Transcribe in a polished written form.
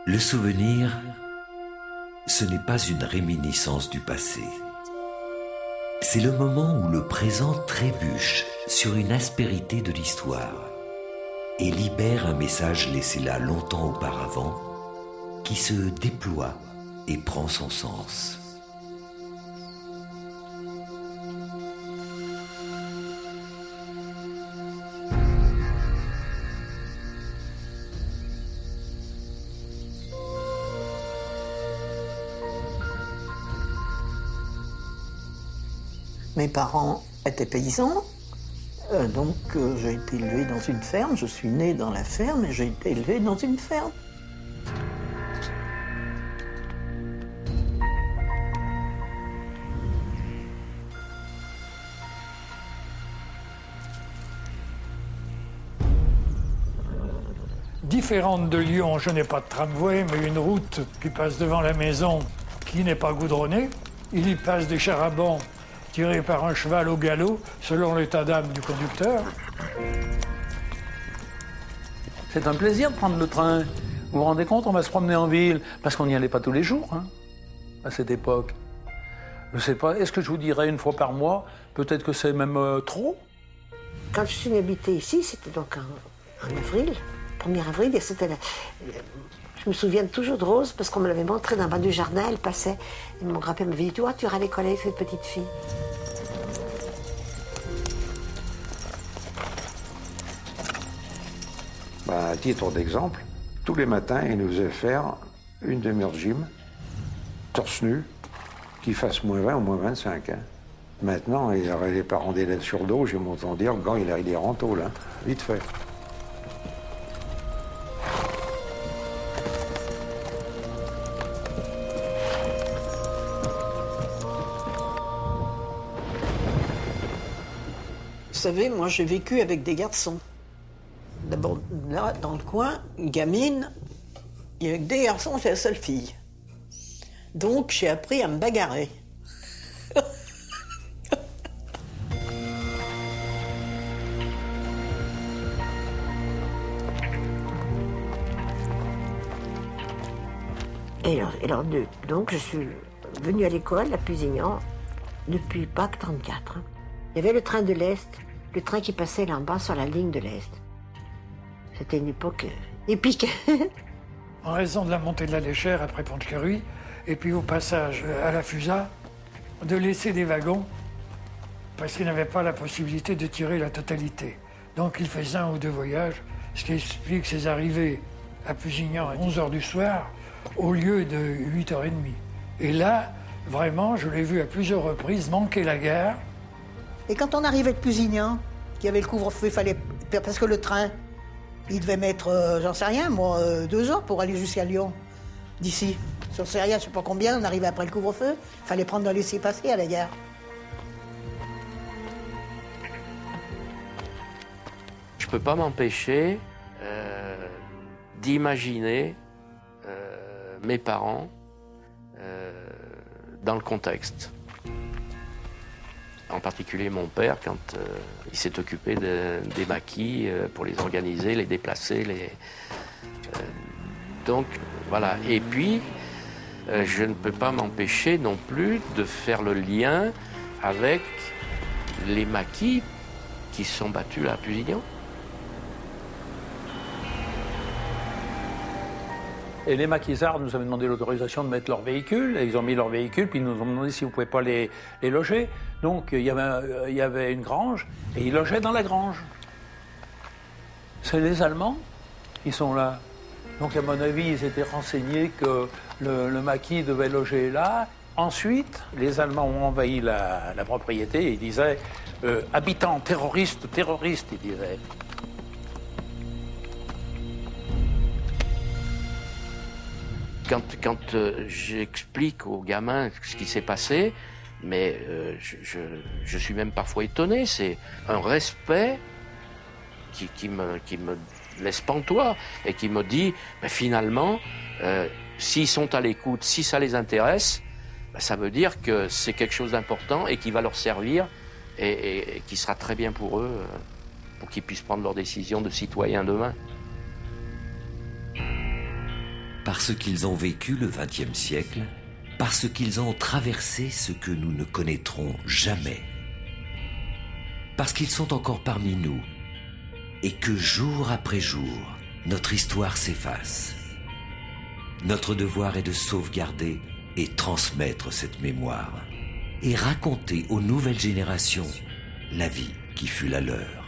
Le souvenir, ce n'est pas une réminiscence du passé. C'est le moment où le présent trébuche sur une aspérité de l'histoire et libère un message laissé là longtemps auparavant qui se déploie et prend son sens. Mes parents étaient paysans, donc j'ai été élevée dans une ferme. Je suis née dans la ferme et j'ai été élevée dans une ferme. Différente de Lyon, je n'ai pas de tramway, mais une route qui passe devant la maison qui n'est pas goudronnée. Il y passe des chars à bancs tirés par un cheval au galop, selon l'état d'âme du conducteur. C'est un plaisir de prendre le train. Vous vous rendez compte, on va se promener en ville, parce qu'on n'y allait pas tous les jours, hein, à cette époque. Je ne sais pas, est-ce que je vous dirais une fois par mois? Peut-être que c'est même trop. Quand je suis venue habiter ici, c'était donc en avril, 1er avril, et c'était je me souviens toujours de Rose, parce qu'on me l'avait montrée dans le bas du jardin, elle passait, et mon grand-père m'avait dit, tu vois, tu iras à l'école avec cette petite fille. À titre d'exemple, tous les matins, il nous faisait faire une demi-heure de gym, torse nu, qu'il fasse moins 20 ou moins 25. Hein. Maintenant, il y aurait les parents d'élèves sur le dos, j'ai m'entends dire, quand il est rento, là, vite fait. Vous savez, moi j'ai vécu avec des garçons. D'abord, là, dans le coin, une gamine, il y avait que des garçons, j'étais la seule fille. Donc j'ai appris à me bagarrer. Donc je suis venue à l'école à Pusignan depuis Pâques 34. Il y avait le train de l'Est, le train qui passait là en bas sur la ligne de l'Est. C'était une époque épique. En raison de la montée de la Léchère après Pont-de-Caruy, et puis au passage à la Fusa, de laisser des wagons, parce qu'ils n'avaient pas la possibilité de tirer la totalité. Donc ils faisaient 1 ou 2 voyages, ce qui explique ses arrivées à Pusignan à 11h du soir, au lieu de 8h30. Et là, vraiment, je l'ai vu à plusieurs reprises manquer la gare. Et quand on arrivait de Pusignan, qu'il y avait le couvre-feu, parce que le train, il devait mettre, j'en sais rien, moi, 2 heures pour aller jusqu'à Lyon, d'ici. J'en sais rien, je sais pas combien, on arrivait après le couvre-feu. Il fallait prendre un laissez-passer à la gare. Je peux pas m'empêcher d'imaginer mes parents dans le contexte. En particulier mon père, quand il s'est occupé des maquis pour les organiser, les déplacer. Donc voilà. Et puis, je ne peux pas m'empêcher non plus de faire le lien avec les maquis qui se sont battus là à Pusignan. Et les maquisards nous avaient demandé l'autorisation de mettre leur véhicule, et ils ont mis leur véhicule, puis ils nous ont demandé si vous ne pouvez pas les loger. Donc il y avait une grange, et ils logeaient dans la grange. C'est les Allemands qui sont là. Donc à mon avis, ils étaient renseignés que le maquis devait loger là. Ensuite, les Allemands ont envahi la propriété, et ils disaient « habitants, terroristes, terroristes », ils disaient. Quand j'explique aux gamins ce qui s'est passé, mais je suis même parfois étonné. C'est un respect qui me laisse pantois et qui me dit, finalement, s'ils sont à l'écoute, si ça les intéresse, ça veut dire que c'est quelque chose d'important et qui va leur servir et qui sera très bien pour eux, pour qu'ils puissent prendre leurs décisions de citoyens demain. parce qu'ils ont vécu le XXe siècle, parce qu'ils ont traversé ce que nous ne connaîtrons jamais, parce qu'ils sont encore parmi nous, et que jour après jour, notre histoire s'efface. Notre devoir est de sauvegarder et transmettre cette mémoire, et raconter aux nouvelles générations la vie qui fut la leur.